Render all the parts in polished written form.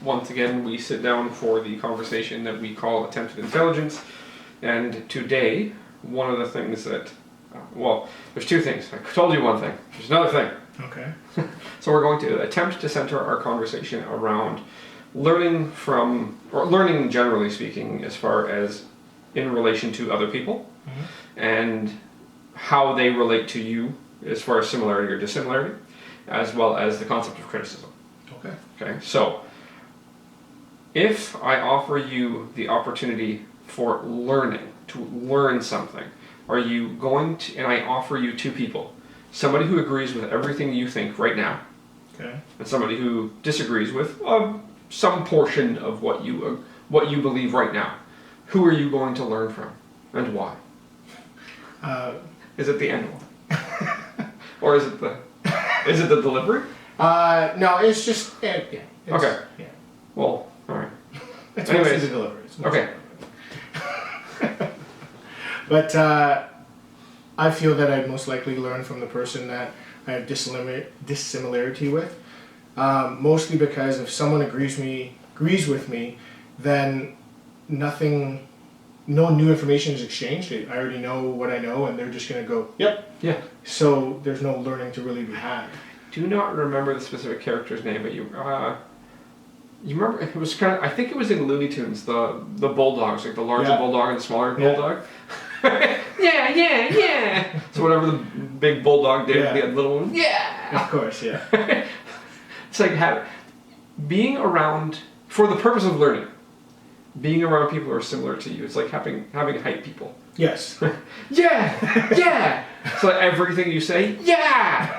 once again, we sit down for the conversation that we call Attempted Intelligence. And today, one of the things that, there's two things. I told you one thing. There's another thing. Okay. So we're going to attempt to center our conversation around learning from, or learning generally speaking, as far as in relation to other people, and how they relate to you as far as similarity or dissimilarity, as well as the concept of criticism. Okay. Okay, so if I offer you the opportunity for learning, to learn something, are you going to, and I offer you two people, somebody who agrees with everything you think right now, Okay. and somebody who disagrees with some portion of what you believe right now, who are you going to learn from, and why? Is it the animal? Or is it the delivery? No, it's just Okay. Yeah. Well, all right. It's Anyways. mostly the delivery. Okay. But I feel that I'd most likely learn from the person that I have dissimilarity with. Mostly because if someone agrees with me, then no new information is exchanged. I already know what I know, and they're just going to go, yep. Yeah. So there's no learning to really be had. Do not remember the specific character's name, but you remember it was kind of, I think it was in Looney Tunes, the bulldogs, like the larger bulldog and the smaller bulldog. yeah. So whatever the big bulldog did, the little one, Of course, yeah. It's like being around, for the purpose of learning, being around people who are similar to you. It's like having hype people. Yes. yeah. So everything you say, yeah.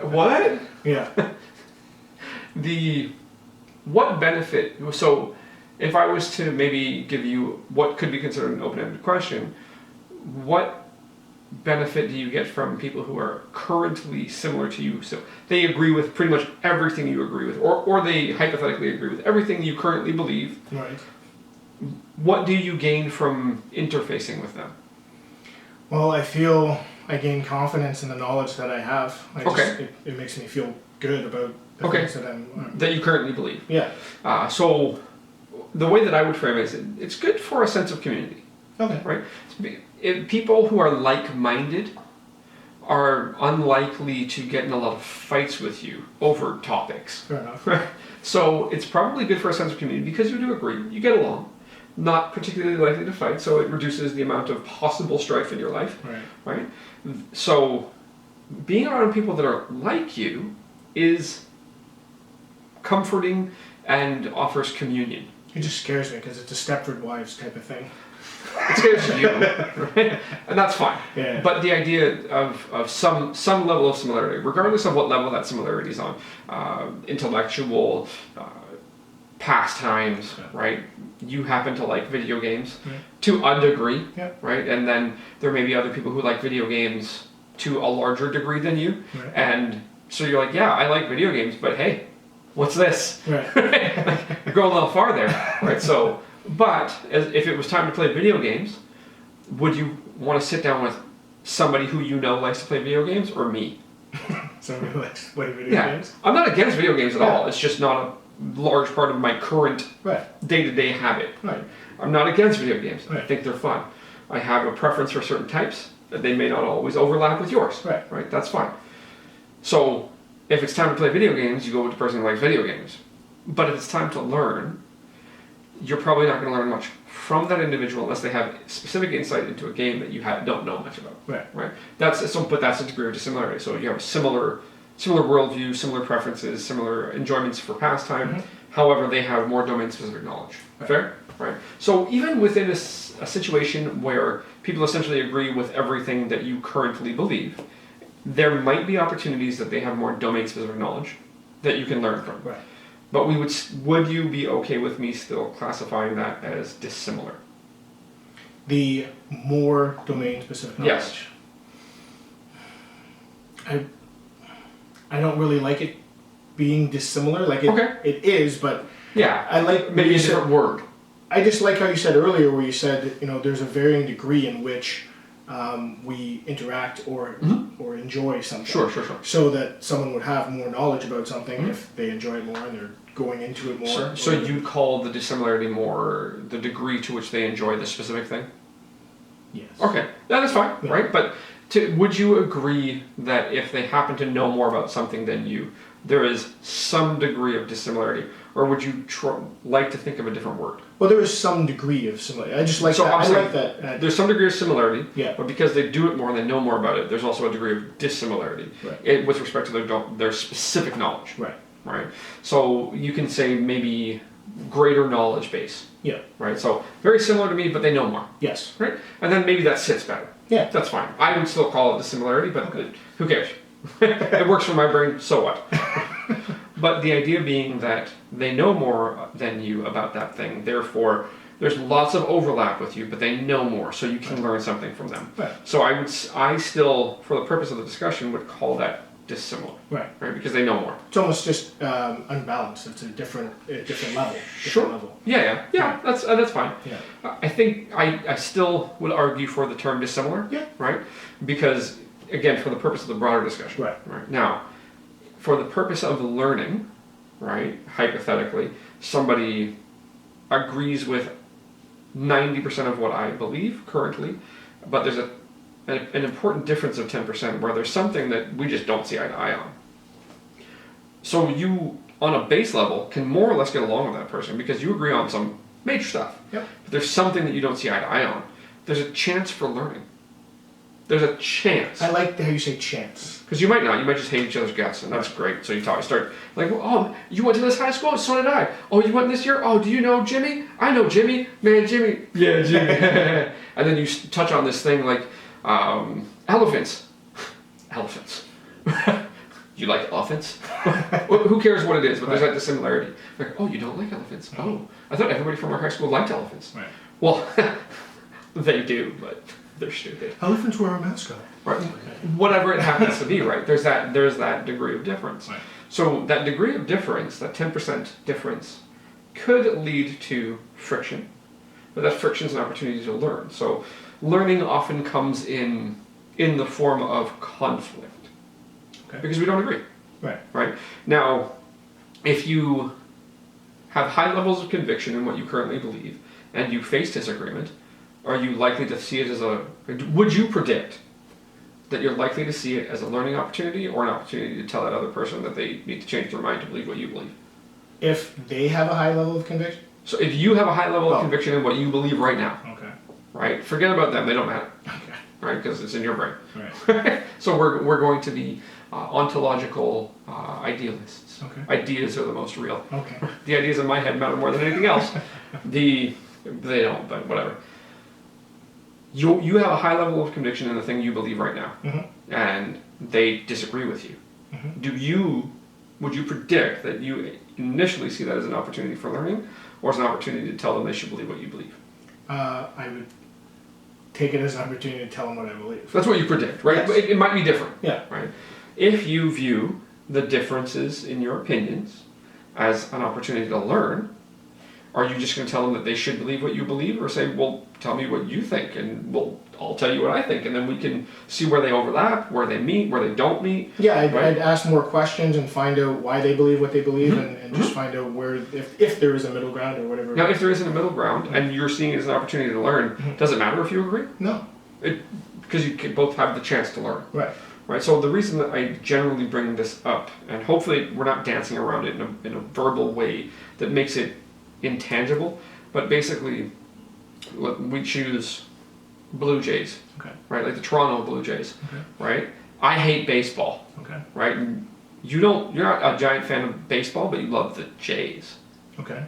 What? Yeah. What benefit? So, if I was to maybe give you what could be considered an open-ended question, what benefit do you get from people who are currently similar to you? So they agree with pretty much everything you agree with, or they hypothetically agree with everything you currently believe. Right. What do you gain from interfacing with them? Well, I feel I gain confidence in the knowledge that I have. It makes me feel good about the things that that you currently believe. Yeah. So the way that I would frame it is it's good for a sense of community. Okay. Right? People who are like-minded are unlikely to get in a lot of fights with you over topics. Fair enough. So it's probably good for a sense of community because you do agree, you get along, not particularly likely to fight, so it reduces the amount of possible strife in your life. Right? So being around people that are like you is comforting and offers communion. It just scares me because it's a Stepford Wives type of thing. It scares you, right? And that's fine. Yeah. But the idea of some level of similarity, regardless of what level that similarity is on, intellectual, pastimes, right? You happen to like video games to a degree, right? And then there may be other people who like video games to a larger degree than you, and so you're like, yeah, I like video games, but hey, what's this? Right. You're going a little far there, right? So. But if it was time to play video games, would you want to sit down with somebody who you know likes to play video games, or me? Somebody who likes to play video games? I'm not against video games at all. It's just not a large part of my current day-to-day habit. Right. I'm not against video games. Right. I think they're fun. I have a preference for certain types that they may not always overlap with yours. Right. That's fine. So if it's time to play video games, you go with the person who likes video games. But if it's time to learn, you're probably not going to learn much from that individual unless they have specific insight into a game that you don't know much about. Right. That's a degree of dissimilarity. So you have a similar worldview, similar preferences, similar enjoyments for pastime. However, they have more domain-specific knowledge. Fair? Right. So even within a situation where people essentially agree with everything that you currently believe, there might be opportunities that they have more domain-specific knowledge that you can learn from. Right. But would you be okay with me still classifying that as dissimilar? The more domain-specific knowledge. Yes. I don't really like it being dissimilar. Like it is, but I like maybe a different word. I just like how you said earlier, where you said there's a varying degree in which we interact or enjoy something. Sure. So that someone would have more knowledge about something if they enjoy it more and they're going into it more. So you call the dissimilarity more the degree to which they enjoy the specific thing? Yes. Okay, that's fine, Yeah. right? But would you agree that if they happen to know more about something than you, there is some degree of dissimilarity, or would you like to think of a different word? Well, there is some degree of similarity. I just like So that. I'm I saying like that. There's some degree of similarity, Yeah. but because they do it more and they know more about it, there's also a degree of dissimilarity with respect to their specific knowledge. Right. So you can say maybe greater knowledge base. Yeah. Right. So very similar to me, but they know more. Yes. Right. And then maybe that sits better. Yeah. That's fine. I would still call it dissimilarity, but who cares? It works for my brain, so what? But the idea being that they know more than you about that thing, therefore there's lots of overlap with you, but they know more, so you can learn something from them. Right. So I still, for the purpose of the discussion, would call that dissimilar. Right. Because they know more. It's almost just unbalanced. It's a different level. Sure. Level. Yeah. That's fine. Yeah. I think I still would argue for the term dissimilar. Yeah. Right. Because again, for the purpose of the broader discussion. Right. Now, for the purpose of learning, right? Hypothetically, somebody agrees with 90% of what I believe currently, but there's an important difference of 10% where there's something that we just don't see eye to eye on. So you, on a base level, can more or less get along with that person because you agree on some major stuff. Yep. But there's something that you don't see eye to eye on. There's a chance for learning. There's a chance. I like how you say chance. Because you might not. You might just hate each other's guts, and that's great. So you start like, oh, you went to this high school? So did I. Oh, you went this year? Oh, do you know Jimmy? I know Jimmy. Man, Jimmy. Yeah, Jimmy. And then you touch on this thing like elephants. Elephants. You like elephants? Well, who cares what it is? But there's that dissimilarity. Like, oh, you don't like elephants? Oh, I thought everybody from our high school liked elephants. Right. Well, they do, but they're stupid. Elephants were our mascot. Right. Whatever it happens to be, right? There's that degree of difference. Right. So that degree of difference, that 10% difference, could lead to friction, but that friction is an opportunity to learn. So learning often comes in the form of conflict, because we don't agree. Right. Now, if you have high levels of conviction in what you currently believe, and you face disagreement, are you likely to see it as would you predict that you're likely to see it as a learning opportunity or an opportunity to tell that other person that they need to change their mind to believe what you believe? If they have a high level of conviction? So if you have a high level of conviction in what you believe right now, right? Forget about them, they don't matter. Right? Because it's in your brain. Right. So we're going to be ontological idealists. Ideas are the most real. The ideas in my head matter more than anything else. They don't, but whatever. You have a high level of conviction in the thing you believe right now, and they disagree with you. Would you predict that you initially see that as an opportunity for learning, or as an opportunity to tell them they should believe what you believe? I would take it as an opportunity to tell them what I believe. That's what you predict, right? Yes. It might be different. Yeah. Right. If you view the differences in your opinions as an opportunity to learn, are you just going to tell them that they should believe what you believe, or say, well, tell me what you think, and I'll tell you what I think, and then we can see where they overlap, where they meet, where they don't meet? Yeah, I'd ask more questions and find out why they believe what they believe, and just find out where, if there is a middle ground or whatever. Now, if there isn't a middle ground, and you're seeing it as an opportunity to learn, does it matter if you agree? No. Because you can both have the chance to learn. Right. So the reason that I generally bring this up, and hopefully we're not dancing around it in a verbal way that makes it intangible, but basically we choose Blue Jays, right? Like the Toronto Blue Jays, right? I hate baseball, right? You're not a giant fan of baseball, but you love the Jays,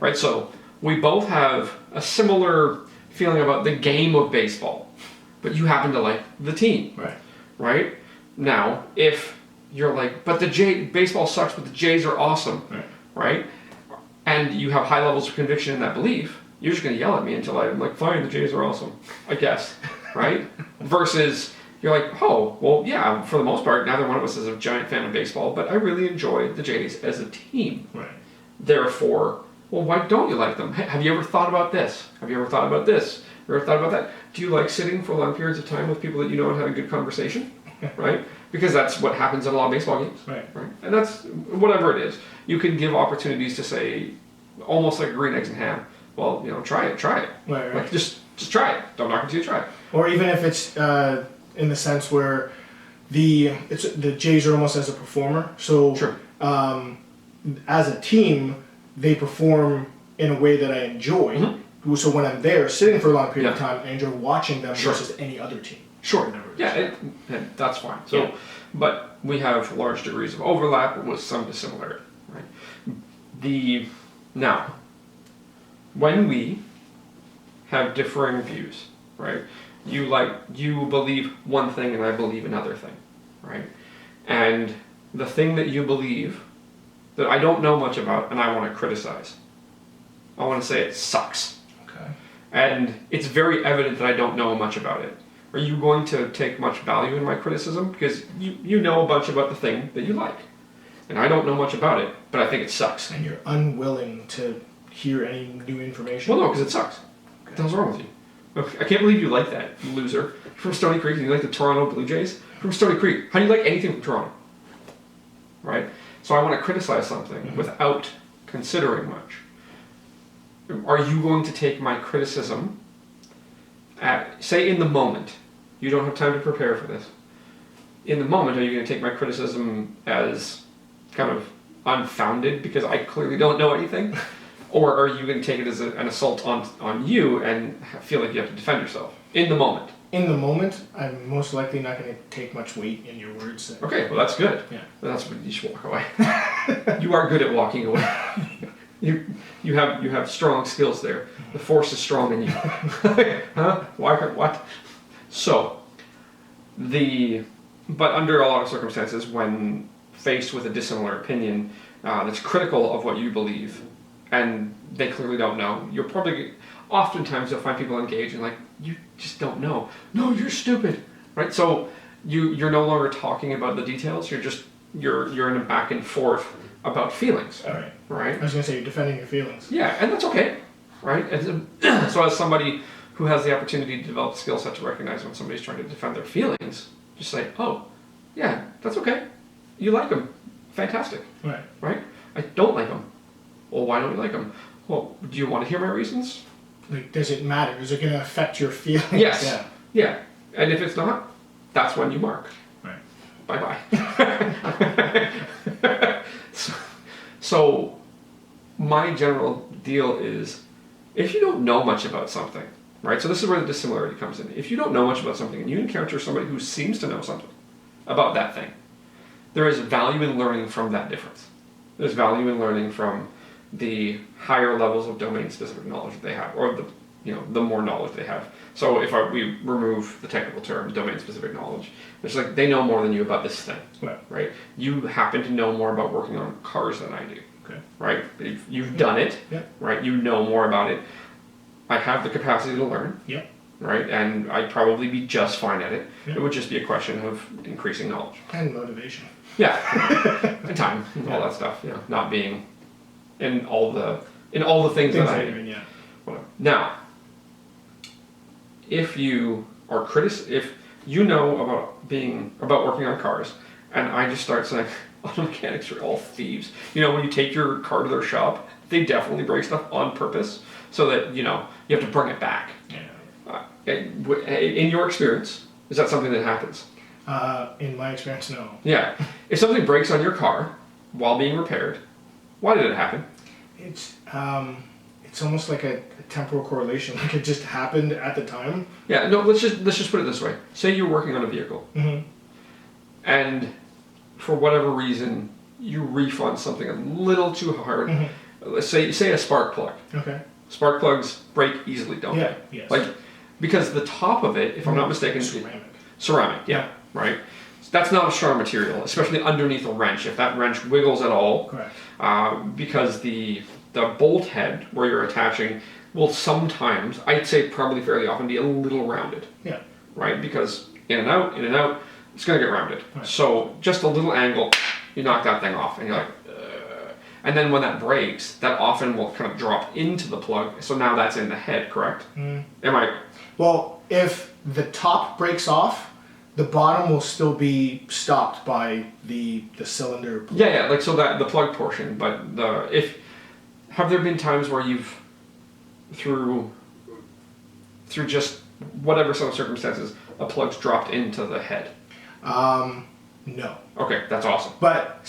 right? So we both have a similar feeling about the game of baseball, but you happen to like the team, right? Now, if you're like, but baseball sucks, but the Jays are awesome, right? And you have high levels of conviction in that belief, you're just going to yell at me until I'm like, fine, the Jays are awesome, I guess, right? Versus you're like, oh, well, yeah, for the most part, neither one of us is a giant fan of baseball, but I really enjoy the Jays as a team. Therefore, well, why don't you like them? Have you ever thought about this? Have you ever thought about this? Have you ever thought about that? Do you like sitting for long periods of time with people that you know and having good conversation? Right? Because that's what happens in a lot of baseball games. Right. And that's whatever it is. You can give opportunities to say, almost like green eggs and ham. Well, try it. Right. Like just try it. Don't knock it until you try it. Or even if it's in the sense where the Jays are almost as a performer. So sure. As a team, they perform in a way that I enjoy. Mm-hmm. So when I'm there, sitting for a long period of time, I enjoy watching them versus any other team. Sure. Yeah, that's fine. So, but we have large degrees of overlap with some dissimilarity, right? Now, when we have differing views, right? You believe one thing and I believe another thing, right? And the thing that you believe that I don't know much about and I want to criticize, I want to say it sucks. Okay. And it's very evident that I don't know much about it. Are you going to take much value in my criticism? Because you know a bunch about the thing that you like. And I don't know much about it, but I think it sucks. And you're unwilling to hear any new information? Well, no, because it sucks. Okay. What the hell's wrong with you? I can't believe you like that, you loser. You're from Stony Creek and you like the Toronto Blue Jays? From Stony Creek. How do you like anything from Toronto? Right? So I want to criticize something without considering much. Are you going to take my criticism say in the moment, you don't have time to prepare for this. In the moment, are you going to take my criticism as kind of unfounded because I clearly don't know anything? Or are you going to take it as an assault on you and feel like you have to defend yourself? In the moment. In the moment, I'm most likely not going to take much weight in your words. Okay, well that's good. Yeah. That's what you should walk away. You are good at walking away. You have strong skills there. The force is strong in you. Huh? Why? What? So, but under a lot of circumstances, when faced with a dissimilar opinion that's critical of what you believe, and they clearly don't know, oftentimes you'll find people engaged and like, you just don't know. No, you're stupid, right? So you're no longer talking about the details. You're in a back and forth about feelings. All right. Right. I was gonna say you're defending your feelings. Yeah, and that's okay, right? So as somebody who has the opportunity to develop a skill set to recognize when somebody's trying to defend their feelings, just say, oh, yeah, that's okay. You like them. Fantastic. Right. Right? I don't like them. Well, why don't you like them? Well, do you want to hear my reasons? Like, does it matter? Is it going to affect your feelings? Yes. Yeah. Yeah. And if it's not, that's when you mark. Right. Bye-bye. So my general deal is, if you don't know much about something, right? So this is where the dissimilarity comes in. If you don't know much about something and you encounter somebody who seems to know something about that thing, there is value in learning from that difference. There's value in learning from the higher levels of domain-specific knowledge that they have, or the more knowledge they have. So if we remove the technical term, domain-specific knowledge, it's like they know more than you about this thing, right? You happen to know more about working on cars than I do, right? If you've done it, right? You know more about it. I have the capacity to learn, right? And I'd probably be just fine at it. It would just be a question of increasing knowledge. And motivation. Yeah, and time, and all that stuff. Not being in all the things that I do. Whatever. Now, if you are if you know about working on cars, and I just start saying auto mechanics are all thieves. When you take your car to their shop, they definitely break stuff on purpose so that you have to bring it back. In your experience, is that something that happens? In my experience, no. Yeah. If something breaks on your car while being repaired, why did it happen? It's almost like a temporal correlation. Like it just happened at the time. Yeah. No. Let's just put it this way. Say you're working on a vehicle, and for whatever reason you refund something a little too hard. Let's say a spark plug. Okay. Spark plugs break easily, don't they? Yes. Like because the top of it, if I'm not mistaken, ceramic. Yeah. Right? That's not a strong material, especially underneath a wrench. If that wrench wiggles at all, because the bolt head where you're attaching will sometimes, I'd say probably fairly often, be a little rounded. Yeah. Right? Because in and out, it's going to get rounded. Right. So just a little angle, you knock that thing off, and you're like, And then when that breaks, that often will kind of drop into the plug. So now that's in the head, correct? Am I? Well, if the top breaks off, the bottom will still be stopped by the cylinder plug. Yeah, like so that the plug portion. But have there been times where you've through just whatever sort of circumstances a plug's dropped into the head? No. Okay, that's awesome. But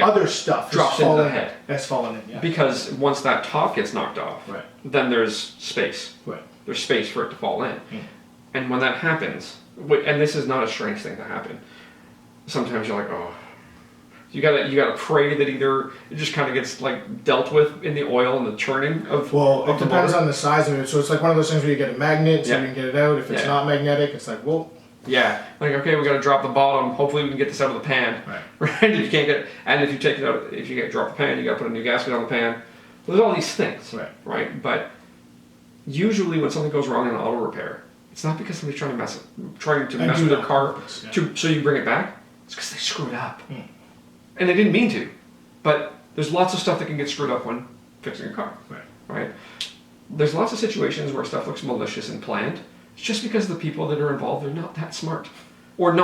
other stuff drops into the head. Has fallen in, yeah. Because once that top gets knocked off, then there's space. Right. There's space for it to fall in. And when that happens, and this is not a strange thing to happen, sometimes you're like, oh, you gotta pray that either it just kind of gets like dealt with in the oil and the churning of. Well, it depends on the size of it. So it's like one of those things where you get a magnet, so you can get it out. If it's not magnetic, it's like, well. Yeah, like okay, we got to drop the bottom. Hopefully, we can get this out of the pan. Right. If you can't get, and if you take it out, if you drop the pan, you got to put a new gasket on the pan. So there's all these things. Right. But usually, when something goes wrong in an auto repair, it's not because somebody's trying to mess with their car so you bring it back. It's because they screwed up, and they didn't mean to. But there's lots of stuff that can get screwed up when fixing a car. Right. There's lots of situations where stuff looks malicious and planned. It's just because the people that are involved are not that smart, or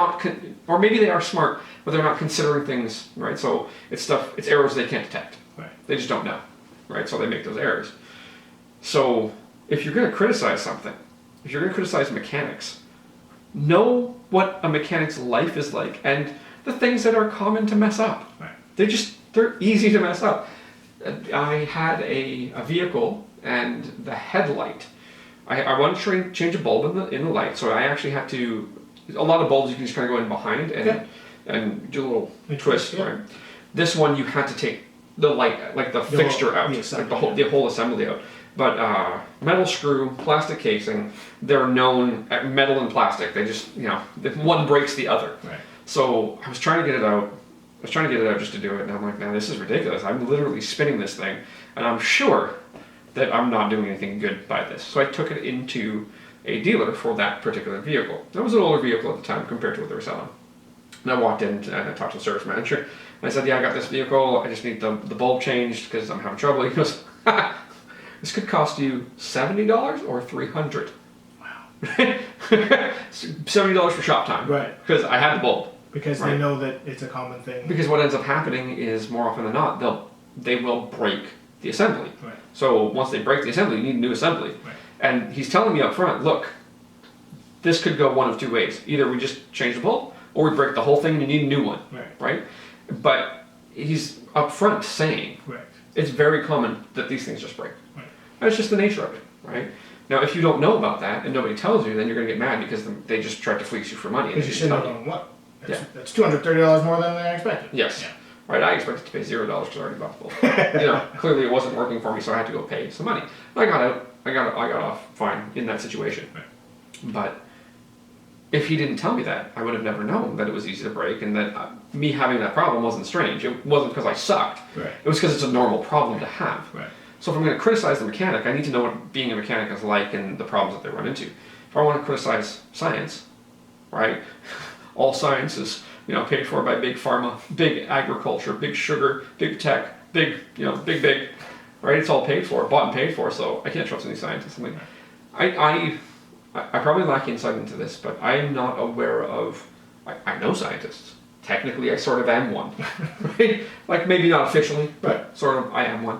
or maybe they are smart, but they're not considering things right. So it's errors they can't detect. They just don't know, right? So they make those errors. So if you're going to criticize something, if you're going to criticize mechanics, know what a mechanic's life is like and the things that are common to mess up. They're easy to mess up. I had a vehicle and the headlight. I wanted to change a bulb in the light, so I actually had to. A lot of bulbs you can just kind of go in behind and do a little twist. Right. This one you had to take the light, like the fixture out, like the whole assembly out. But metal screw, plastic casing, they're known at metal and plastic. They just one breaks the other. So I was trying to get it out. I was trying to get it out just to do it, and I'm like, man, this is ridiculous. I'm literally spinning this thing, and I'm sure that I'm not doing anything good by this. So I took it into a dealer for that particular vehicle. That was an older vehicle at the time compared to what they were selling. And I walked in and I talked to the service manager. And I said, yeah, I got this vehicle. I just need the bulb changed because I'm having trouble. He goes, this could cost you $70 or $300. Wow. $70 for shop time. Right. Because I had the bulb. Because they know that it's a common thing. Because what ends up happening is more often than not, they will break the assembly. So once they break the assembly, you need a new assembly. And he's telling me up front, look, this could go one of two ways. Either we just change the bulb, or we break the whole thing and you need a new one. Right? But he's up front saying, it's very common that these things just break. And it's just the nature of it. Right? Now, if you don't know about that and nobody tells you, then you're going to get mad because they just tried to fleece you for money. Because you should have known what? That's $230 more than I expected. Yes. Right, I expected to pay $0 because I already bought the bulb. Clearly it wasn't working for me, so I had to go pay some money. I got out. I got off fine in that situation. But if he didn't tell me that, I would have never known that it was easy to break and that me having that problem wasn't strange. It wasn't because I sucked. It was because it's a normal problem to have. So if I'm going to criticize the mechanic, I need to know what being a mechanic is like and the problems that they run into. If I want to criticize science, right? All science is paid for by big pharma, big agriculture, big sugar, big tech, big, right? It's all paid for, bought and paid for, so I can't trust any scientists. I probably lack insight into this, but I am not aware of, I know scientists. Technically, I sort of am one, right? Like, maybe not officially, but sort of I am one.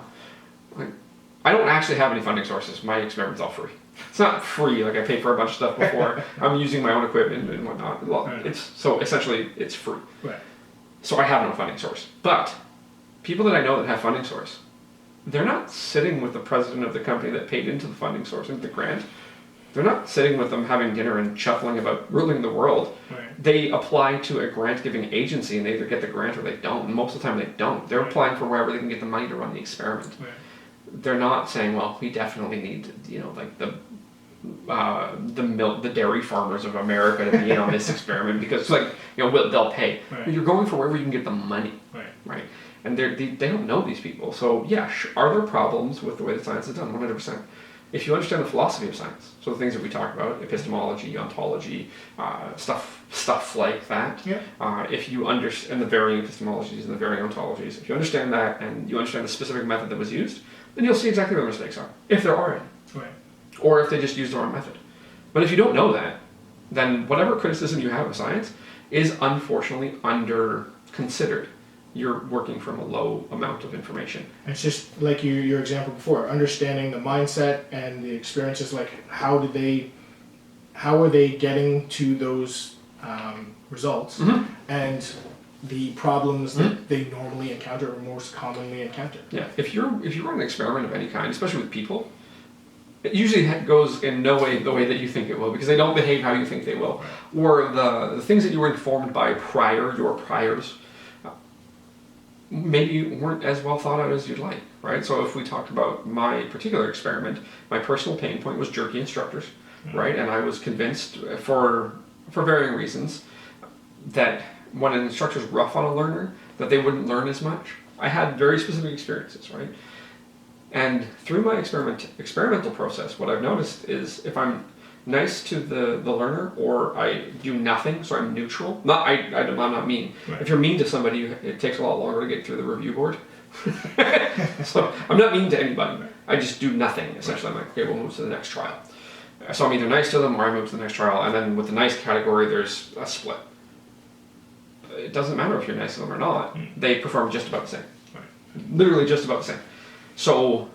I don't actually have any funding sources. My experiment's all free. It's not free, like I paid for a bunch of stuff before. I'm using my own equipment and whatnot. Well, so essentially it's free. So I have no funding source. But people that I know that have funding source, they're not sitting with the president of the company that paid into the funding source, into the grant. They're not sitting with them having dinner and chuckling about ruling the world. They apply to a grant-giving agency and they either get the grant or they don't. And most of the time they don't. They're applying for wherever they can get the money to run the experiment. They're not saying, well, we definitely need, like the dairy farmers of America to be in on this experiment because, they'll pay. You're going for wherever you can get the money, right? And they don't know these people. So, yeah, are there problems with the way the science is done? 100%. if you understand the philosophy of science, so the things that we talk about, epistemology, ontology, stuff like that, if you understand the varying epistemologies and the varying ontologies, if you understand that and you understand the specific method that was used, then you'll see exactly where the mistakes are, if there are any. Right. Or if they just used the wrong method. But if you don't know that, then whatever criticism you have of science is unfortunately under-considered. You're working from a low amount of information. It's just like your example before, understanding the mindset and the experiences, like how are they getting to those results, and the problems that they normally encounter or most commonly encounter. Yeah, if you run an experiment of any kind, especially with people, it usually goes in no way the way that you think it will, because they don't behave how you think they will, or the things that you were informed by your priors, maybe weren't as well thought out as you'd like, right? So if we talked about my particular experiment, my personal pain point was jerky instructors, right? And I was convinced for varying reasons that when an instructor's rough on a learner, that they wouldn't learn as much. I had very specific experiences, right? And through my experimental process, what I've noticed is if I'm nice to the learner, or I do nothing, so I'm neutral. I'm not mean. Right. If you're mean to somebody, it takes a lot longer to get through the review board. So I'm not mean to anybody. Right. I just do nothing, essentially. I'm like, okay, we'll move to the next trial. So I'm either nice to them or I move to the next trial, and then with the nice category, there's a split. It doesn't matter if you're nice to them or not. They perform just about the same. Right. Literally just about the same. So,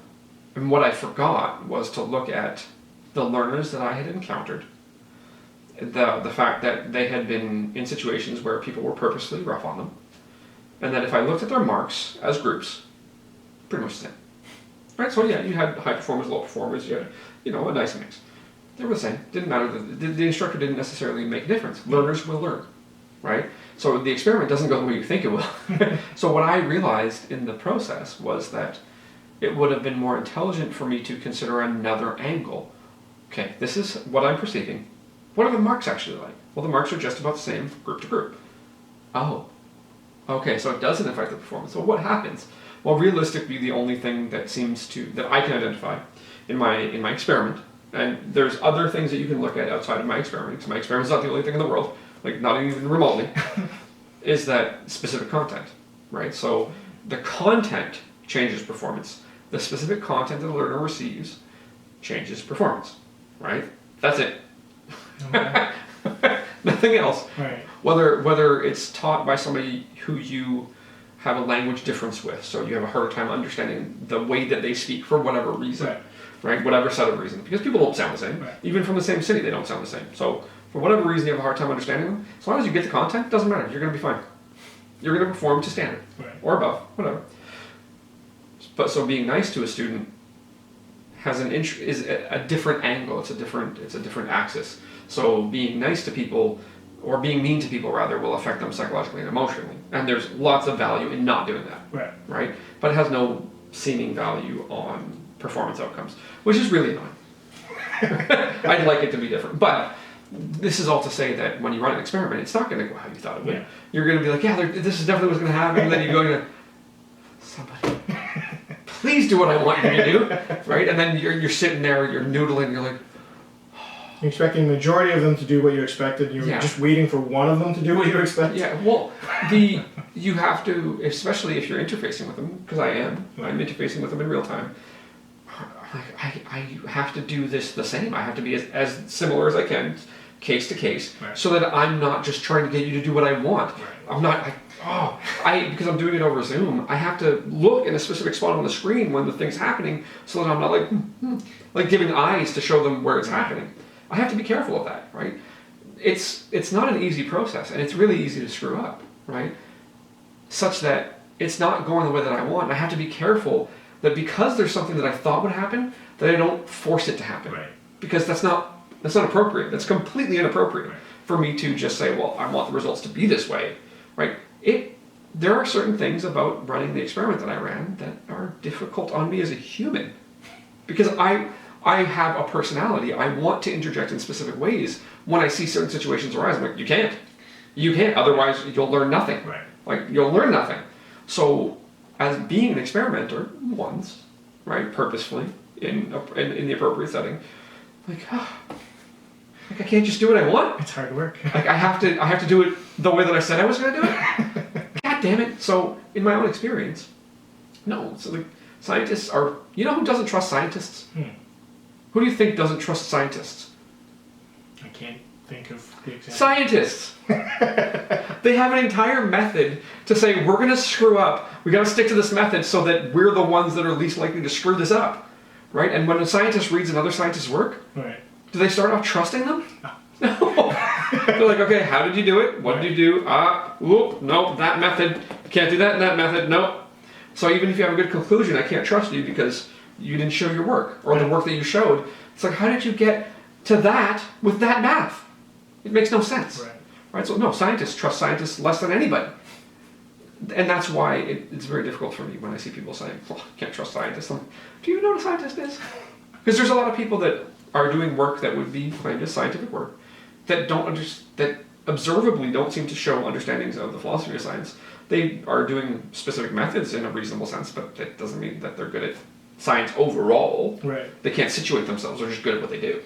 and what I forgot was to look at the learners that I had encountered, the fact that they had been in situations where people were purposely rough on them, and that if I looked at their marks as groups, pretty much the same. Right? So yeah, you had high performers, low performers, you had, a nice mix. They were the same. Didn't matter. The instructor didn't necessarily make a difference. Learners will learn. Right? So the experiment doesn't go the way you think it will. So what I realized in the process was that it would have been more intelligent for me to consider another angle. Okay, this is what I'm perceiving. What are the marks actually like? Well, the marks are just about the same group to group. Oh, okay, so it doesn't affect the performance. So what happens? Well, realistically, the only thing that I can identify in my experiment, and there's other things that you can look at outside of my experiment, because my experiment's not the only thing in the world, like not even remotely, is that specific content, right? So the content changes performance. The specific content that the learner receives changes performance, right? That's it. Okay. Nothing else. Right. Whether it's taught by somebody who you have a language difference with, so you have a harder time understanding the way that they speak for whatever reason, right? Whatever set of reasons, because people don't sound the same. Right. Even from the same city, they don't sound the same. So for whatever reason you have a hard time understanding them, as long as you get the content, it doesn't matter. You're going to be fine. You're going to perform to standard, or above, whatever. But so being nice to a student has is a different angle. It's a different axis. So being nice to people, or being mean to people rather, will affect them psychologically and emotionally. And there's lots of value in not doing that. Right? But it has no seeming value on performance outcomes, which is really annoying. I'd like it to be different. But this is all to say that when you run an experiment, it's not going to go how you thought it would. Yeah. You're going to be like, this is definitely what's going to happen. And then you go, somebody, please do what I want you to do. Right? And then you're sitting there, you're noodling, you're like, you're expecting the majority of them to do what you expected. You're just waiting for one of them to do what you expected. Yeah, well, you have to, especially if you're interfacing with them, because I'm interfacing with them in real time. I have to do this the same. I have to be as similar as I can, case to case, so that I'm not just trying to get you to do what I want. I'm not, because I'm doing it over Zoom, I have to look in a specific spot on the screen when the thing's happening, so that I'm not like giving eyes to show them where it's happening. I have to be careful of that, right? It's not an easy process, and it's really easy to screw up, right? Such that it's not going the way that I want, and I have to be careful that because there's something that I thought would happen, that I don't force it to happen. Right. Because that's not appropriate. That's completely inappropriate for me to just say, well, I want the results to be this way, right? There are certain things about running the experiment that I ran that are difficult on me as a human, because I have a personality. I want to interject in specific ways when I see certain situations arise. I'm like, you can't, otherwise you'll learn nothing. Right. Like, you'll learn nothing. So, as being an experimenter once, right, purposefully, in the appropriate setting. Like, like I can't just do what I want. It's hard work. Like I have to do it the way that I said I was going to do it. God damn it! So in my own experience, no. So like scientists are. You know who doesn't trust scientists? Who do you think doesn't trust scientists? I can't think of the example. Scientists. They have an entire method to say we're going to screw up. We got to stick to this method so that we're the ones that are least likely to screw this up, right? And when a scientist reads another scientist's work, right. Do they start off trusting them? No. They're like, okay, how did you do it? What did you do? Nope, that method. You can't do that in that method. Nope. So even if you have a good conclusion, I can't trust you because you didn't show your work or the work that you showed. It's like, how did you get to that with that math? It makes no sense. Right? So no, scientists trust scientists less than anybody. And that's why it's very difficult for me when I see people saying, well, I can't trust scientists. I'm like, do you even know what a scientist is? Because there's a lot of people that are doing work that would be claimed as scientific work that that observably don't seem to show understandings of the philosophy of science. They are doing specific methods in a reasonable sense, but that doesn't mean that they're good at science overall. Right. They can't situate themselves. They're just good at what they do.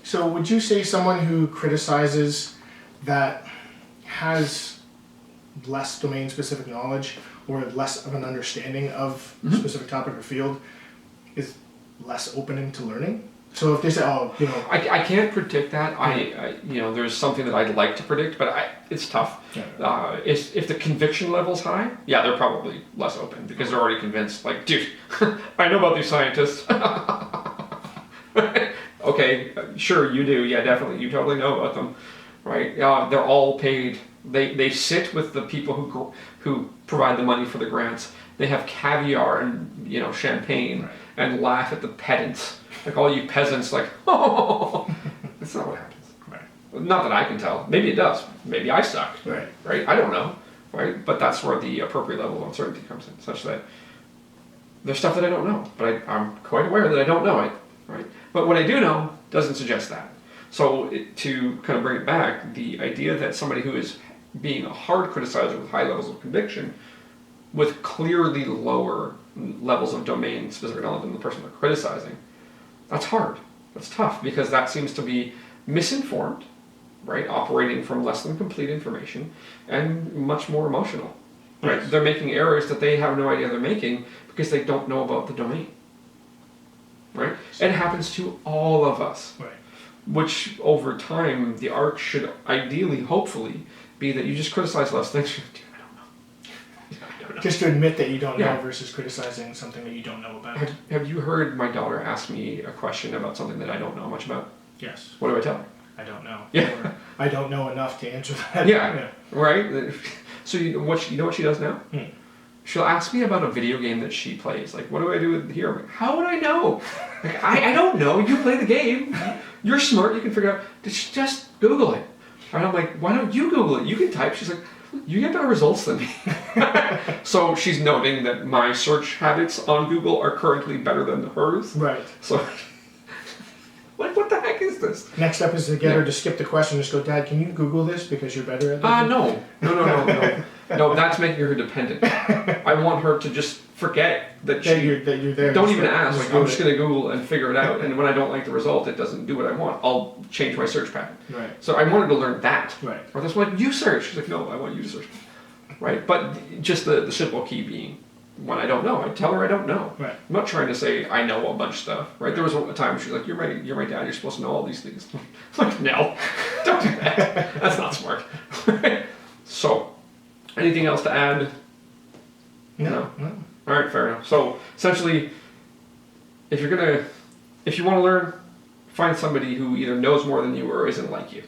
So would you say someone who criticizes that has less domain-specific knowledge or less of an understanding of a specific topic or field is less open to learning? So if they say, I can't predict that. I there's something that I'd like to predict, but it's tough. Yeah. If the conviction level's high, yeah, they're probably less open because they're already convinced. Like, dude, I know about these scientists. Okay, sure, you do. Yeah, definitely, you totally know about them, right? They're all paid. They sit with the people who provide the money for the grants. They have caviar and champagne and laugh at the pedants. Like all you peasants, like, oh, that's not what happens. Right. Not that I can tell. Maybe it does. Maybe I suck. Right. I don't know. Right. But that's where the appropriate level of uncertainty comes in, such that there's stuff that I don't know, but I'm quite aware that I don't know it. Right. But what I do know doesn't suggest that. So to kind of bring it back, the idea that somebody who is being a hard criticizer with high levels of conviction, with clearly lower levels of domain-specific knowledge than the person they're criticizing, that's hard. That's tough because that seems to be misinformed, right? Operating from less than complete information and much more emotional, right? Yes. They're making errors that they have no idea they're making because they don't know about the domain, right? It happens to all of us, right? Which over time, the arc should ideally, hopefully, be that you just criticize less things. Just to admit that you don't know versus criticizing something that you don't know about. Have you heard my daughter ask me a question about something that I don't know much about? Yes. What do I tell her? I don't know. Yeah. Or, I don't know enough to answer that. Yeah. Right? So you know what she does now? She'll ask me about a video game that she plays. Like, what do I do with here? I'm like, how would I know? Like, I don't know. You play the game. You're smart. You can figure out. Just Google it. And I'm like, why don't you Google it? You can type. She's like, you get better results than me. So she's noting that my search habits on Google are currently better than hers. Right. So, like, what the heck is this? Next step is to get her to skip the question and just go, Dad, can you Google this because you're better at it? No. No, that's making her dependent. I want her to just forget that you're there. Don't even ask. Like, I'm just going to Google and figure it out. And when I don't like the result, it doesn't do what I want. I'll change my search pattern. Right. So I wanted to learn that. Right. Or that's what you search. She's like, no, I want you to search. Right. But just the simple key being, when I don't know, I tell her I don't know. Right. I'm not trying to say I know a bunch of stuff. Right. There was a time where she's like, you're my dad. You're supposed to know all these things. I'm like, no, don't do that. That's not smart. So, anything else to add? No. All right, fair enough. So essentially, if you want to learn, find somebody who either knows more than you or isn't like you.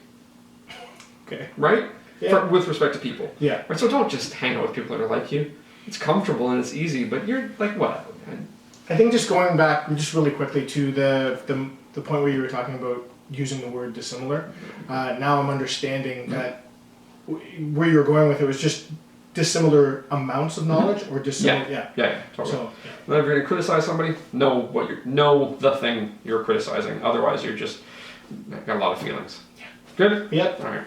Okay. Right? Yeah. With respect to people. Yeah. Right. So don't just hang out with people that are like you. It's comfortable and it's easy, but you're like what? I think just going back, just really quickly to the point where you were talking about using the word dissimilar. Now I'm understanding that where you were going with it was just dissimilar amounts of knowledge or dissimilar. Yeah. Totally. So, then if you're going to criticize somebody, know the thing you're criticizing. Otherwise, you're just got a lot of feelings. Yeah. Good. Yep. All right.